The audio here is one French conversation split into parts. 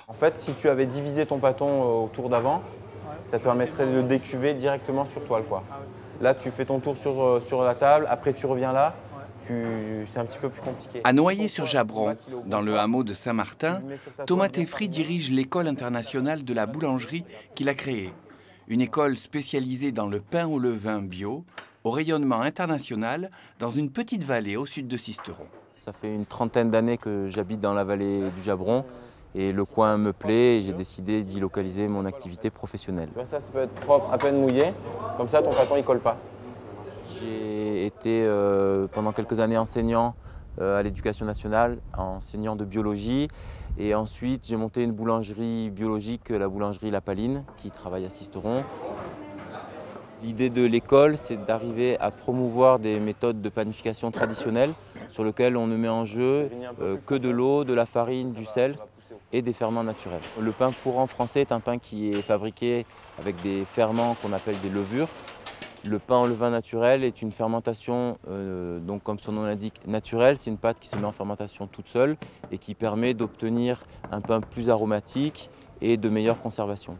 En fait, si tu avais divisé ton pâton au tour d'avant, ça te permettrait de décuver directement sur toile, quoi. Là, tu fais ton tour sur la table, après tu reviens là, c'est un petit peu plus compliqué. À Noyer-sur-Jabron, dans le hameau de Saint-Martin, Thomas Teffry dirige l'école internationale de la boulangerie qu'il a créée. Une école spécialisée dans le pain au levain bio, au rayonnement international, dans une petite vallée au sud de Sisteron. Ça fait une trentaine d'années que j'habite dans la vallée du Jabron et le coin me plaît et j'ai décidé d'y localiser mon activité professionnelle. Ça peut être propre, à peine mouillé, comme ça ton pâton il colle pas. J'ai été pendant quelques années enseignant à l'Éducation nationale, enseignant de biologie. Et ensuite, j'ai monté une boulangerie biologique, la boulangerie La Paline, qui travaille à Sisteron. L'idée de l'école, c'est d'arriver à promouvoir des méthodes de panification traditionnelles sur lesquelles on ne met en jeu que de l'eau, de la farine, du sel et des ferments naturels. Le pain courant français est un pain qui est fabriqué avec des ferments qu'on appelle des levures. Le pain au levain naturel est une fermentation, donc comme son nom l'indique, naturelle. C'est une pâte qui se met en fermentation toute seule et qui permet d'obtenir un pain plus aromatique et de meilleure conservation.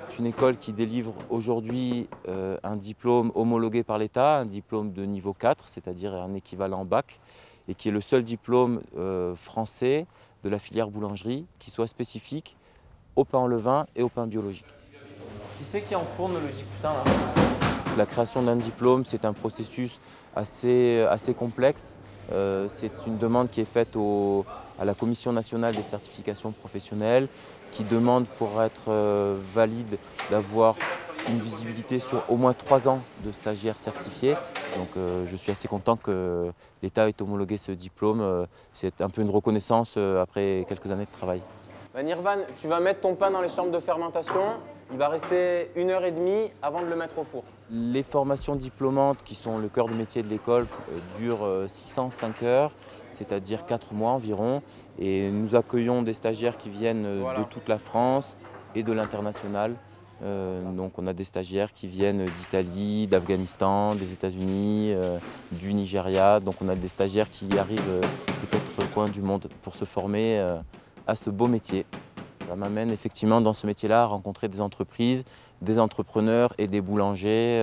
C'est une école qui délivre aujourd'hui un diplôme homologué par l'État, un diplôme de niveau 4, c'est-à-dire un équivalent bac, et qui est le seul diplôme français de la filière boulangerie qui soit spécifique au pain au levain et au pain biologique. Qui c'est qui enfourne le J-Poussin là? La création d'un diplôme, c'est un processus assez complexe. C'est une demande qui est faite à la Commission nationale des certifications professionnelles qui demande pour être valide d'avoir une visibilité sur au moins 3 ans de stagiaires certifiés. Donc je suis assez content que l'État ait homologué ce diplôme. C'est un peu une reconnaissance après quelques années de travail. Nirvan, tu vas mettre ton pain dans les chambres de fermentation. Il va rester 1h30 avant de le mettre au four. Les formations diplômantes, qui sont le cœur de métier de l'école, durent 605 heures, c'est-à-dire 4 mois environ. Et nous accueillons des stagiaires qui viennent de toute la France et de l'international. Donc on a des stagiaires qui viennent d'Italie, d'Afghanistan, des États-Unis, du Nigeria. Donc on a des stagiaires qui arrivent peut-être au coin du monde pour se former à ce beau métier. Ça m'amène effectivement dans ce métier-là à rencontrer des entreprises, des entrepreneurs et des boulangers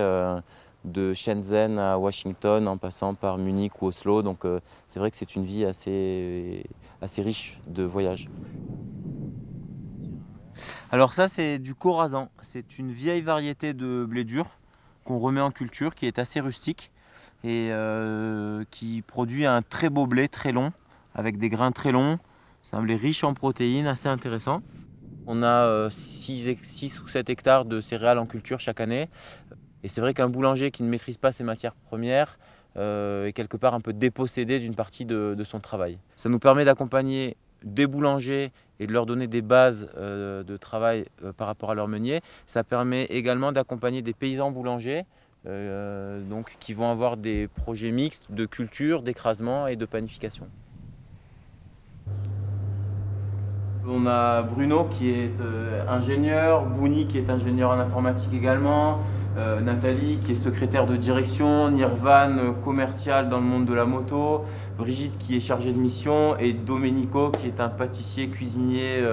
de Shenzhen à Washington en passant par Munich ou Oslo. Donc c'est vrai que c'est une vie assez riche de voyages. Alors ça c'est du Khorasan, c'est une vieille variété de blé dur qu'on remet en culture qui est assez rustique et qui produit un très beau blé très long avec des grains très longs. C'est un blé riche en protéines, assez intéressant. On a 6 ou 7 hectares de céréales en culture chaque année. Et c'est vrai qu'un boulanger qui ne maîtrise pas ses matières premières est quelque part un peu dépossédé d'une partie de son travail. Ça nous permet d'accompagner des boulangers et de leur donner des bases de travail par rapport à leur meunier. Ça permet également d'accompagner des paysans boulangers donc, qui vont avoir des projets mixtes de culture, d'écrasement et de panification. On a Bruno qui est ingénieur, Bouni qui est ingénieur en informatique également, Nathalie qui est secrétaire de direction, Nirvan commercial dans le monde de la moto, Brigitte qui est chargée de mission et Domenico qui est un pâtissier cuisinier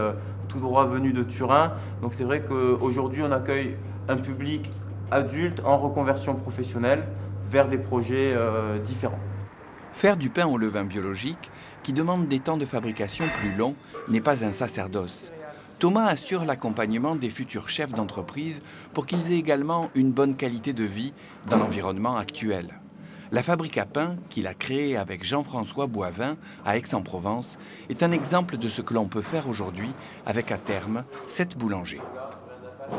tout droit venu de Turin. Donc c'est vrai qu'aujourd'hui on accueille un public adulte en reconversion professionnelle vers des projets différents. Faire du pain au levain biologique, qui demande des temps de fabrication plus longs, n'est pas un sacerdoce. Thomas assure l'accompagnement des futurs chefs d'entreprise pour qu'ils aient également une bonne qualité de vie dans l'environnement actuel. La fabrique à pain, qu'il a créée avec Jean-François Boivin à Aix-en-Provence, est un exemple de ce que l'on peut faire aujourd'hui avec à terme 7 boulangers.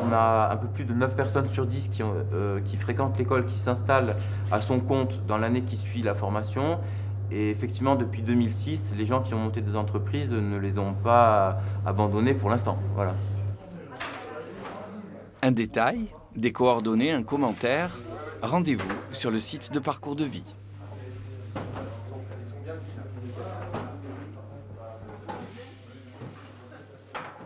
On a un peu plus de 9 personnes sur 10 qui fréquentent l'école, qui s'installent à son compte dans l'année qui suit la formation. Et effectivement, depuis 2006, les gens qui ont monté des entreprises ne les ont pas abandonnées pour l'instant. Voilà. Un détail, des coordonnées, un commentaire, rendez-vous sur le site de Parcours de Vie.